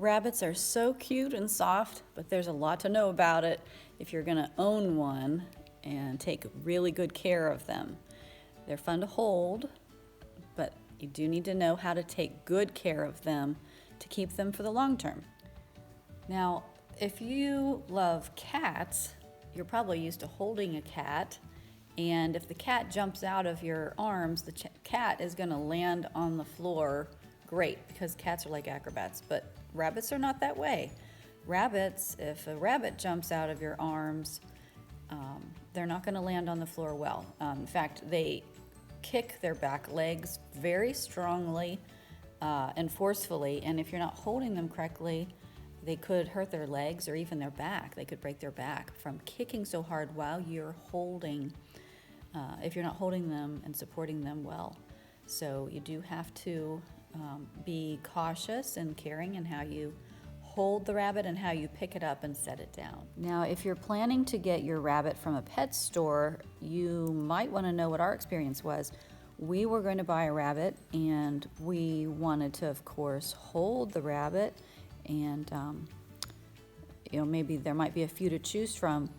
Rabbits are so cute and soft, but there's a lot to know about it if you're gonna own one and take really good care of them. They're fun to hold, but you do need to know how to take good care of them to keep them for the long term. Now, if you love cats, you're probably used to holding a cat, and if the cat jumps out of your arms, the cat is gonna land on the floor great, because cats are like acrobats, but rabbits are not that way. Rabbits, if a rabbit jumps out of your arms, they're not gonna land on the floor well. In fact, they kick their back legs very strongly and forcefully, and if you're not holding them correctly, they could hurt their legs or even their back. They could break their back from kicking so hard while you're holding, if you're not holding them and supporting them well. So you do have to be cautious and caring in how you hold the rabbit and how you pick it up and set it down. Now, if you're planning to get your rabbit from a pet store, you might want to know what our experience was. We were going to buy a rabbit, and we wanted to, of course, hold the rabbit, and maybe there might be a few to choose from,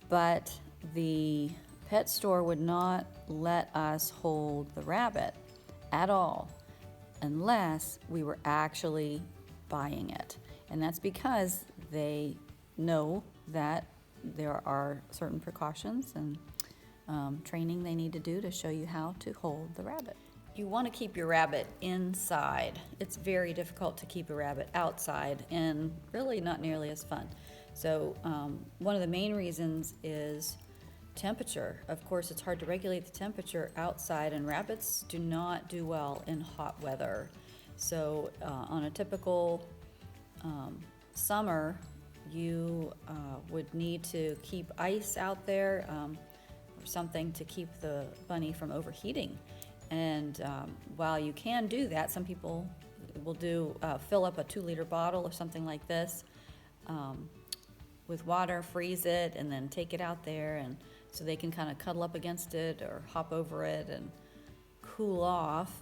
but the pet store would not let us hold the rabbit at all unless we were actually buying it. And that's because they know that there are certain precautions and training they need to do to show you how to hold the rabbit. You want to keep your rabbit inside. It's very difficult to keep a rabbit outside, and really not nearly as fun. So one of the main reasons is temperature. Of course, it's hard to regulate the temperature outside, and rabbits do not do well in hot weather. So on a typical summer, you would need to keep ice out there or something to keep the bunny from overheating. And while you can do that, some people will fill up a 2-liter bottle or something like this with water, freeze it, and then take it out there, and so they can kind of cuddle up against it or hop over it and cool off.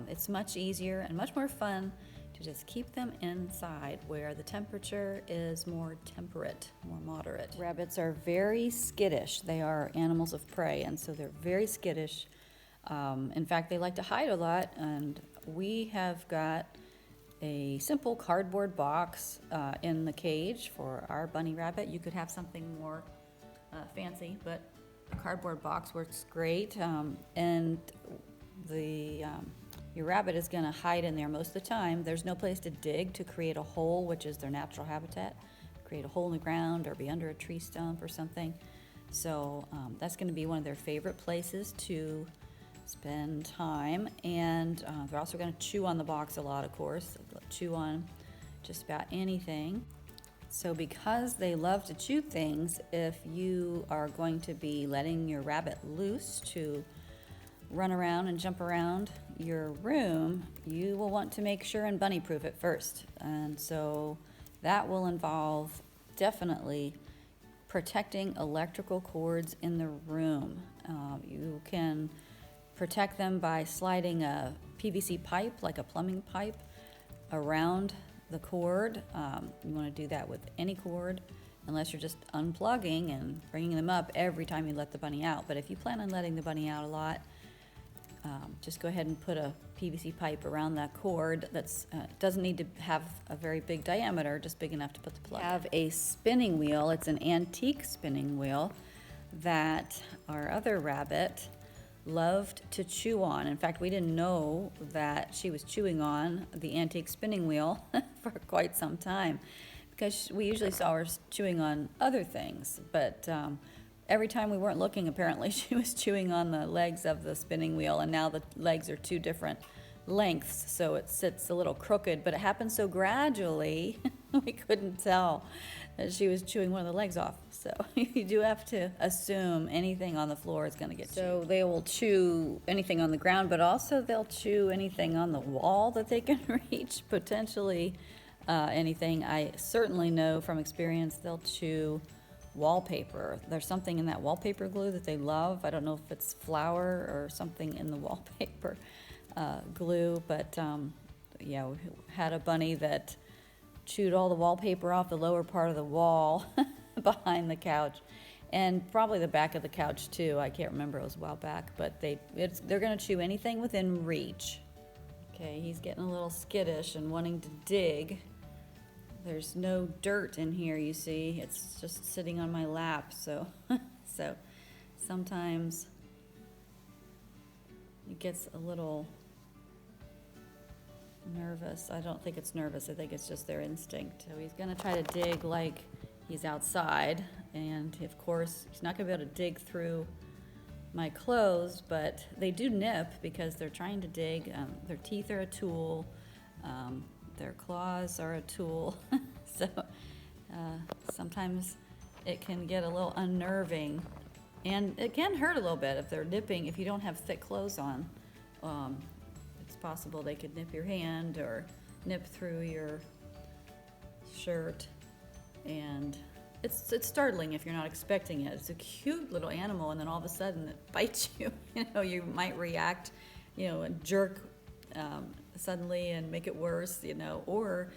It's much easier and much more fun to just keep them inside where the temperature is more temperate, more moderate. Rabbits are very skittish. They are animals of prey, and so they're very skittish. In fact, they like to hide a lot, and we have got a simple cardboard box in the cage for our bunny rabbit. You could have something more fancy, but a cardboard box works great, and your rabbit is going to hide in there most of the time. There's no place to dig to create a hole, which is their natural habitat. Create a hole in the ground or be under a tree stump or something. So that's going to be one of their favorite places to spend time. And they're also going to chew on the box a lot, of course. They'll chew on just about anything. So because they love to chew things, if you are going to be letting your rabbit loose to run around and jump around your room, you will want to make sure and bunny proof it first. And so that will involve definitely protecting electrical cords in the room. You can protect them by sliding a PVC pipe, like a plumbing pipe, around the cord. You want to do that with any cord, unless you're just unplugging and bringing them up every time you let the bunny out. But if you plan on letting the bunny out a lot, just go ahead and put a PVC pipe around that cord. That's doesn't need to have a very big diameter, just big enough to put the plug in. Have a spinning wheel. It's an antique spinning wheel that our other rabbit loved to chew on. In fact, we didn't know that she was chewing on the antique spinning wheel for quite some time, because we usually saw her chewing on other things, but every time we weren't looking, apparently, she was chewing on the legs of the spinning wheel, and now the legs are 2 different lengths, so it sits a little crooked, but it happened so gradually, we couldn't tell that she was chewing one of the legs off. So you do have to assume anything on the floor is going to get chewed. So they will chew anything on the ground, but also they'll chew anything on the wall that they can reach, potentially anything. I certainly know from experience they'll chew wallpaper. There's something in that wallpaper glue that they love. I don't know if it's flour or something in the wallpaper glue, but yeah, we had a bunny that chewed all the wallpaper off the lower part of the wall behind the couch, and probably the back of the couch too. I can't remember, it was a while back, but they're gonna chew anything within reach. Okay, he's getting a little skittish and wanting to dig. There's no dirt in here, you see. It's just sitting on my lap, so so sometimes it gets a little nervous. I don't think it's nervous. I think it's just their instinct. So he's gonna try to dig like he's outside, and of course he's not gonna be able to dig through my clothes, but they do nip because they're trying to dig. Their teeth are a tool. Their claws are a tool. So sometimes it can get a little unnerving, and it can hurt a little bit if they're nipping. If you don't have thick clothes on, it's possible they could nip your hand or nip through your shirt, and it's startling if you're not expecting it. It's a cute little animal, and then all of a sudden it bites you. You know, you might react, you know, and jerk suddenly and make it worse, you know, or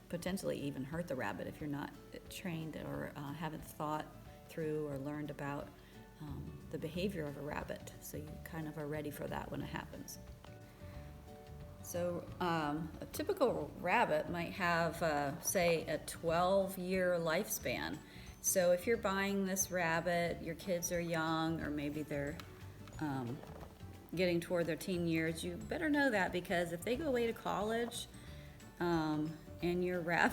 potentially even hurt the rabbit if you're not trained or haven't thought through or learned about the behavior of a rabbit. So you kind of are ready for that when it happens. So a typical rabbit might have, say, a 12-year lifespan. So if you're buying this rabbit, your kids are young, or maybe they're getting toward their teen years, you better know that, because if they go away to college and your rabbit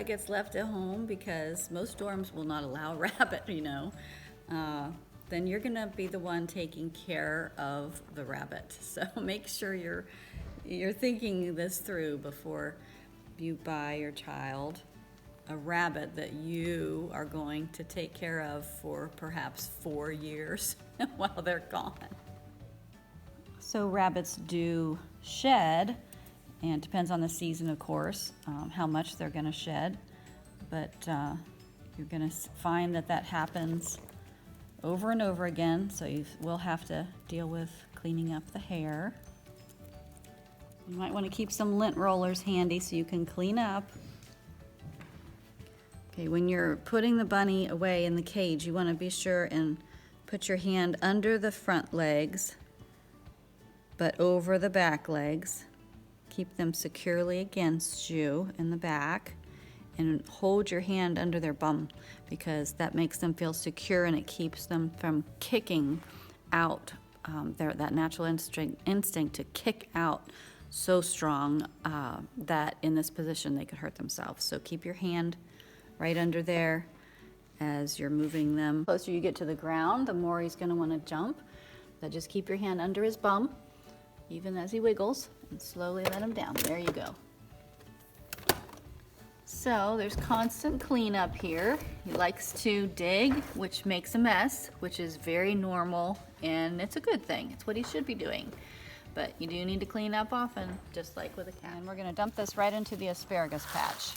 gets left at home, because most dorms will not allow rabbit, you know, then you're gonna be the one taking care of the rabbit. So make sure you're thinking this through before you buy your child a rabbit that you are going to take care of for perhaps 4 years while they're gone. So rabbits do shed, and it depends on the season, of course, how much they're gonna shed, but you're gonna find that happens over and over again, so you will have to deal with cleaning up the hair. You might want to keep some lint rollers handy so you can clean up. Okay, when you're putting the bunny away in the cage, you want to be sure and put your hand under the front legs, but over the back legs. Keep them securely against you in the back, and hold your hand under their bum, because that makes them feel secure and it keeps them from kicking out that natural instinct to kick out so strong that in this position they could hurt themselves. So keep your hand right under there as you're moving them. The closer you get to the ground, the more he's going to want to jump. But just keep your hand under his bum, even as he wiggles, and slowly let him down. There you go. So there's constant cleanup here. He likes to dig, which makes a mess, which is very normal, and it's a good thing. It's what he should be doing. But you do need to clean up often, just like with a cat. And we're gonna dump this right into the asparagus patch.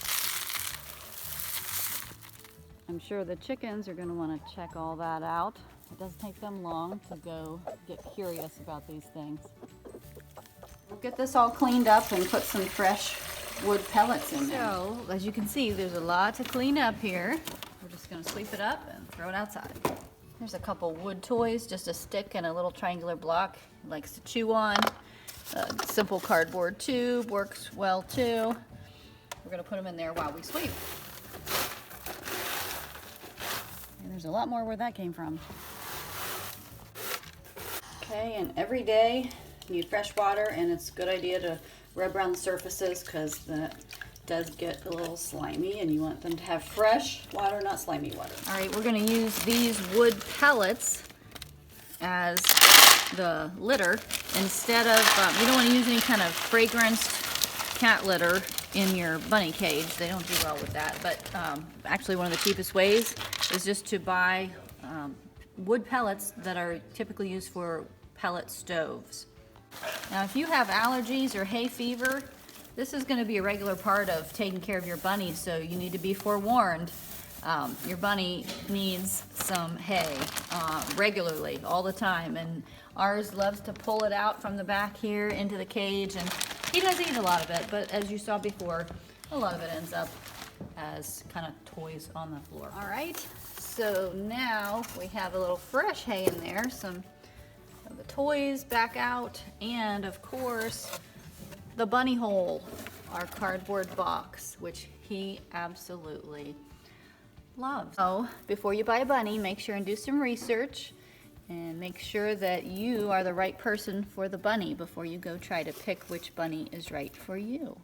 I'm sure the chickens are gonna wanna check all that out. It doesn't take them long to go get curious about these things. We'll get this all cleaned up and put some fresh wood pellets in there. So, as you can see, there's a lot to clean up here. We're just gonna sweep it up and throw it outside. There's a couple wood toys, just a stick and a little triangular block he likes to chew on. A simple cardboard tube works well too. We're gonna put them in there while we sweep. And there's a lot more where that came from. Okay, and every day you need fresh water, and it's a good idea to rub around the surfaces, because that does get a little slimy, and you want them to have fresh water, not slimy water. All right, we're gonna use these wood pellets as the litter instead of, you don't want to use any kind of fragranced cat litter in your bunny cage. They don't do well with that, but actually one of the cheapest ways is just to buy wood pellets that are typically used for pellet stoves. Now, if you have allergies or hay fever, this is going to be a regular part of taking care of your bunny, so you need to be forewarned. Your bunny needs some hay regularly, all the time, and ours loves to pull it out from the back here into the cage, and He does eat a lot of it, but as you saw before, a lot of it ends up as kind of toys on the floor. All right, so now we have a little fresh hay in there, some of the toys back out, and of course, the bunny hole, our cardboard box, which he absolutely loves. So before you buy a bunny, make sure and do some research and make sure that you are the right person for the bunny before you go try to pick which bunny is right for you.